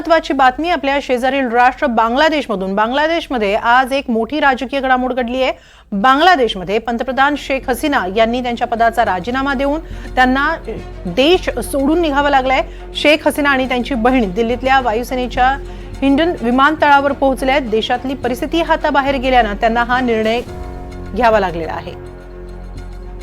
महत्त्वाची बातमी आपल्या शेजारील राष्ट्र बांगलादेशमध्ये आज एक मोठी राजकीय घडामोड घडली आहे। बांगलादेशमध्ये पंतप्रधान शेख हसीना यांनी त्यांच्या पदाचा राजीनामा देऊन त्यांना देश सोडून निघावं लागलंय। शेख हसीना आणि त्यांची बहीण दिल्लीतल्या वायुसेनेच्या हिंडन विमानतळावर पोहोचल्या आहेत। देशातली परिस्थिती हाताबाहेर गेल्यानं त्यांना हा निर्णय घ्यावा लागलेला आहे।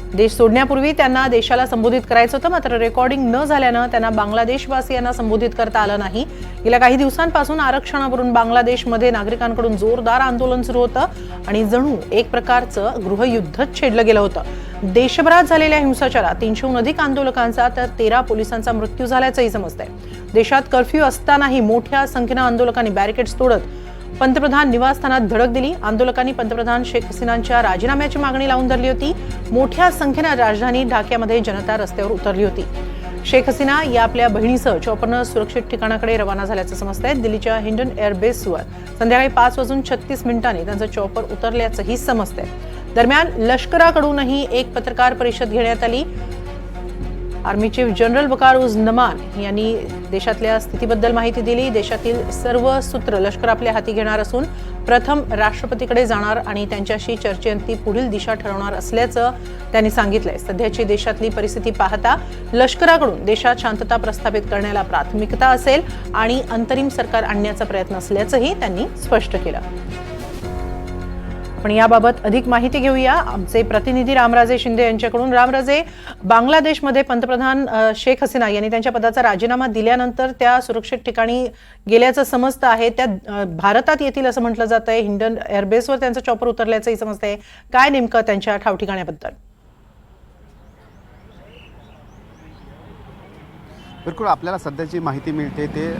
देश सोडण्यापूर्वी त्यांना देशाला संबोधित करायचं होतं, मात्र रेकॉर्डिंग न झाल्यानं त्यांना बांगलादेशवासियांना संबोधित करता आलं नाही। गेल्या काही दिवसांपासून आरक्षणावरून बांगलादेशमध्ये नागरिकांकडून जोरदार आंदोलन सुरू होतं आणि जणू एक प्रकारचं गृहयुद्धच छेडलं गेलं होतं। देशभरात झालेल्या हिंसाचारात 300हून अधिक आंदोलकांचा तर 13 पोलिसांचा मृत्यू झाल्याचंही समजतंय। देशात कर्फ्यू असतानाही मोठ्या संख्येनं आंदोलकांनी बॅरिकेड्स तोडत पंतप्रधान निवासस्थानात धडक दिली। आंदोलकांनी पंतप्रधान शेख हसीनांच्या राजीनाम्याची मागणी लावून धरली होती। मोठ्या संख्येने राजधानी ढाक्यामध्ये जनता रस्त्यावर उतरली होती। शेख हसीना या आपल्या बहिणीसह चॉपरनं सुरक्षित ठिकाणाकडे रवाना झाल्याचं समजतंय। दिल्लीच्या हिंडन एअरबेसवर संध्याकाळी 5:36 त्यांचं चॉपर उतरल्याचंही समजतंय। दरम्यान लष्कराकडूनही एक पत्रकार परिषद घेण्यात आली। आर्मी चीफ जनरल वकार उज नमान यांनी देशातल्या स्थितीबद्दल माहिती दिली। देशातील सर्व सूत्र लष्कर आपल्या हाती घेणार असून प्रथम राष्ट्रपतीकडे जाणार आणि त्यांच्याशी चर्चेअंती पुढील दिशा ठरवणार असल्याचं त्यांनी सांगितलंय। सध्याची देशातली परिस्थिती पाहता लष्कराकडून देशात शांतता प्रस्थापित करण्याला प्राथमिकता असेल आणि अंतरिम सरकार आणण्याचा प्रयत्न असल्याचंही त्यांनी स्पष्ट केलं। पण याबाबत अधिक माहिती घेऊया आमचे प्रतिनिधी रामराजे शिंदे यांच्याकडून। रामराजे, बांगलादेशमध्ये पंतप्रधान शेख हसीना यांनी त्यांच्या पदाचा राजीनामा दिल्यानंतर त्या सुरक्षित ठिकाणी गेल्याचं समजतं आहे। त्या भारतात येतील असं म्हटलं जात आहे। हिंडन एअरबेसवर त्यांचं चॉपर उतरल्याचंही समजतंय। काय नेमकं त्यांच्या ठावठिकाण्याबद्दल? बिलकुल, आपल्याला सध्याची माहिती मिळते ते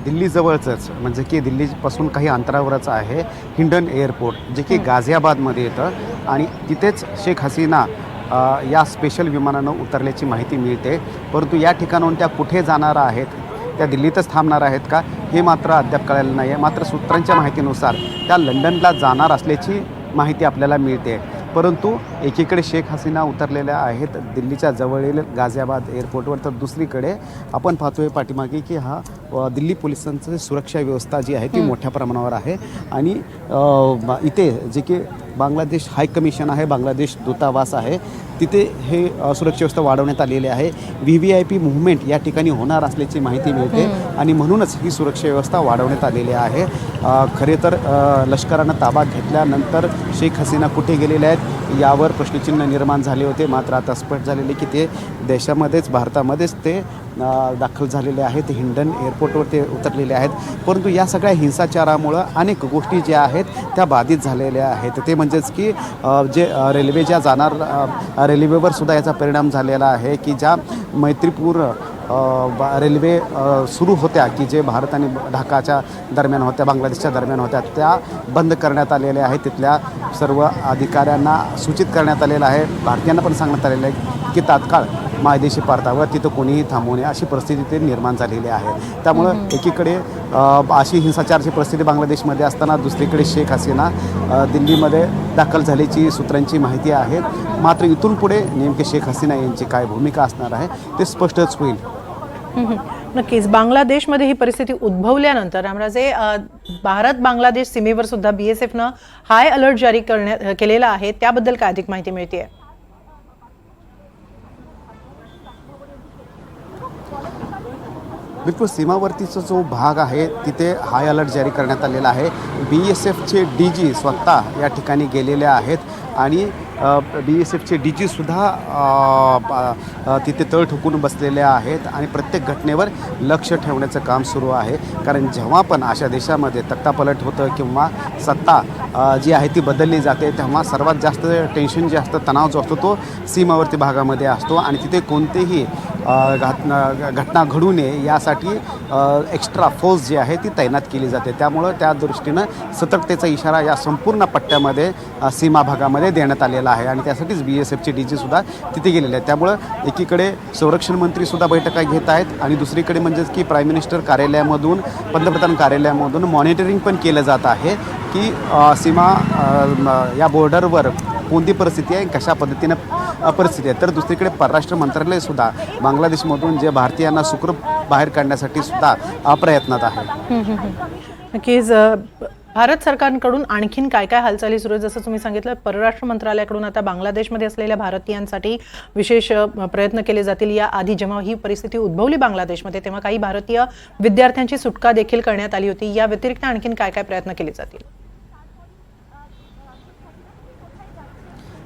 दिल्लीजवळच म्हणजे की दिल्लीपासून काही अंतरावरच आहे हिंडन एअरपोर्ट, जे की गाझियाबादमध्ये येतं आणि तिथेच शेख हसीना या स्पेशल विमानानं उतरल्याची माहिती मिळते। परंतु या ठिकाणाहून त्या कुठे जाणार आहेत, त्या दिल्लीतच थांबणार आहेत का, हे मात्र अद्याप कळलेलं नाही आहे। मात्र सूत्रांच्या माहितीनुसार त्या लंडनला जाणार असल्याची माहिती आपल्याला मिळते। परंतु एकीकडे शेख हसीना उतरलेल्या आहेत दिल्लीच्या जवळील गाझियाबाद एअरपोर्टवर, तर दुसरीकडे आपण पाहतोय पाठीमागे की दिल्ली पोलिसांची सुरक्षा व्यवस्था जी आहे ती मोठ्या प्रमाणावर आहे। आणि इथे जे की बांगलादेश हाय कमिशन आहे, बांगलादेश दूतावास आहे, तिथे हे सुरक्षा व्यवस्था वाढवण्यात आलेली आहे। VVIP मूव्हमेंट या ठिकाणी होणार असल्याची माहिती मिळते आणि म्हणूनच ही सुरक्षा व्यवस्था वाढवण्यात आलेली आहे। खरे तर लष्करानं ताबा घेतल्यानंतर शेख हसीना कुठे गेलेले आहेत यावर प्रश्नचिन्ह निर्माण झाले होते, मात्र आता स्पष्ट झालेले की ते देशामध्येच, भारतामध्येच ते दाखल झालेले आहेत। हिंडन एअरपोर्टवर ते उतरलेले आहेत। परंतु या सगळ्या हिंसाचारामुळं अनेक गोष्टी ज्या आहेत त्या बाधित झालेल्या आहेत। ते म्हणजेच की जे रेल्वे ज्या जाणार रेल्वेवर सुद्धा याचा परिणाम झालेला आहे की ज्या मैत्रीपूर्ण रेल्वे सुरू होत्या की जे भारत आणि ढाकाच्या दरम्यान होत्या, बांगलादेशच्या दरम्यान होत्या, त्या बंद करण्यात आलेल्या आहेत। तिथल्या सर्व अधिकाऱ्यांना सूचित करण्यात आलेलं आहे, भारतीयांना पण सांगण्यात आलेलं आहे की तात्काळ मायदेशी परतावं, तिथं कोणीही थांबवणे अशी परिस्थिती ते निर्माण झालेली आहे। त्यामुळं एकीकडे अशी हिंसाचाराची परिस्थिती बांगलादेशमध्ये असताना दुसरीकडे शेख हसीना दिल्लीमध्ये दाखल झाल्याची सूत्रांची माहिती आहे। मात्र इथून पुढे नेमके शेख हसीना यांची काय भूमिका असणार आहे ते स्पष्टच होईल। नक्कीच बांगलादेशमध्ये ही परिस्थिती उद्भवल्यानंतर रामराजे, भारत बांगलादेश सीमेवर सुद्धा BSFनं हाय अलर्ट जारी केलेला आहे, त्याबद्दल काय अधिक माहिती मिळते? बिलकुल, सीमावर्तीचा जो भाग आहे तिथे हाय अलर्ट जारी करण्यात आलेला आहे। BSFचे DG स्वतः या ठिकाणी गेलेले आहेत आणि BSFचे DG सुद्धा तिथे तळ ठोकून बसलेले आहेत आणि प्रत्येक घटनेवर लक्ष ठेवण्याचं काम सुरू आहे। कारण जेव्हा पण अशा देशामध्ये तख्तापलट होतं किंवा सत्ता जी आहे ती बदलली जाते, तेव्हा सर्वात जास्त टेन्शन जे असतं, तणाव जो असतो तो सीमावर्ती भागामध्ये असतो आणि तिथे कोणतेही घटना घडू नये यासाठी एक्स्ट्रा फोर्स जी आहे ती तैनात केली जाते। त्यामुळं त्या दृष्टीनं सतर्कतेचा इशारा या संपूर्ण पट्ट्यामध्ये सीमा भागामध्ये देण्यात आलेला आहे आणि त्यासाठीच BSFचे DG सुद्धा तिथे गेलेले आहेत। त्यामुळं एकीकडे संरक्षण मंत्री सुद्धा बैठका घेत आहेत आणि दुसरीकडे म्हणजेच की प्राईम मिनिस्टर कार्यालयामधून, पंतप्रधान कार्यालयामधून मॉनिटरिंग पण केलं जात आहे की सीमा या बॉर्डरवर कोणती परिस्थिती आहे, कशा पद्धतीनं परिस्थिती आहे. तर दुसरीकडे परराष्ट्र मंत्रालय सुद्धा बांगलादेशमधून जे भारतीयांना सुखरूप बाहेर काढण्यासाठी सुद्धा प्रयत्नात आहे. नक्कीच भारत सरकारकडून आणखीन काय काय हालचाली सुरू आहेत? जसं तुम्ही सांगितलं, परराष्ट्र मंत्रालयाकडून आता बांगलादेशमध्ये असलेल्या भारतीयांसाठी विशेष प्रयत्न केले जातील. या आधी जेव्हा ही परिस्थिती उद्भवली बांगलादेशमध्ये तेव्हा काही भारतीय विद्यार्थ्यांची सुटका देखील करण्यात आली होती. या व्यतिरिक्त आणखीन काय काय प्रयत्न केले जातील?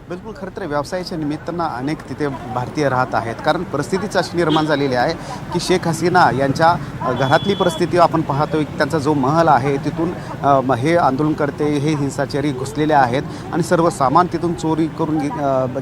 बिलकुल, खरं तर व्यवसायाच्या निमित्तानं अनेक तिथे भारतीय राहत आहेत. कारण परिस्थितीच अशी निर्माण झालेली आहे की शेख हसीना यांच्या घरातली परिस्थिती आपण पाहतोय. त्यांचा जो महल आहे तिथून हे आंदोलनकर्ते, हे हिंसाचारी घुसलेले आहेत आणि सर्व सामान तिथून चोरी करून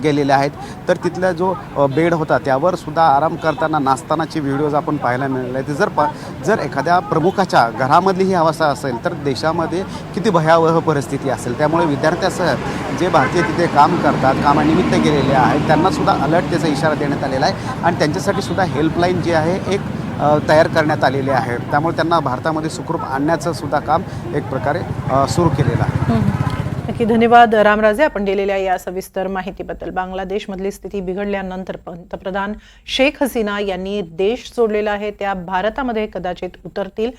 गेलेले आहेत. तर तिथला जो बेड होता त्यावर सुद्धा आराम करताना, नाचतानाचे व्हिडिओज आपण पाहायला मिळाले आहेत. जर एखाद्या प्रमुखाच्या घरामधली ही अवस्था असेल तर देशामध्ये किती भयावह परिस्थिती असेल. त्यामुळे विद्यार्थ्यासह जे भारतीय तिथे काम करतात, कामानिमित्त गेलेले आहेत, त्यांना सुद्धा अलर्ट त्याचा इशारा देण्यात आलेला आहे आणि त्यांच्यासाठी सुद्धा हेल्पलाईन जी आहे एक तयार करण्यात आलेली आहे. त्यामुळे त्यांना भारतामध्ये सुखरूप आणण्याचं सुद्धा काम एक प्रकारे सुरू केलेलं आहे. नक्की, धन्यवाद रामराजे आपण दिलेल्या या सविस्तर माहितीबद्दल. बांगलादेशमधली स्थिती बिघडल्यानंतर पंतप्रधान शेख हसीना यांनी देश सोडलेला आहे. त्या भारतामध्ये कदाचित उतरतील.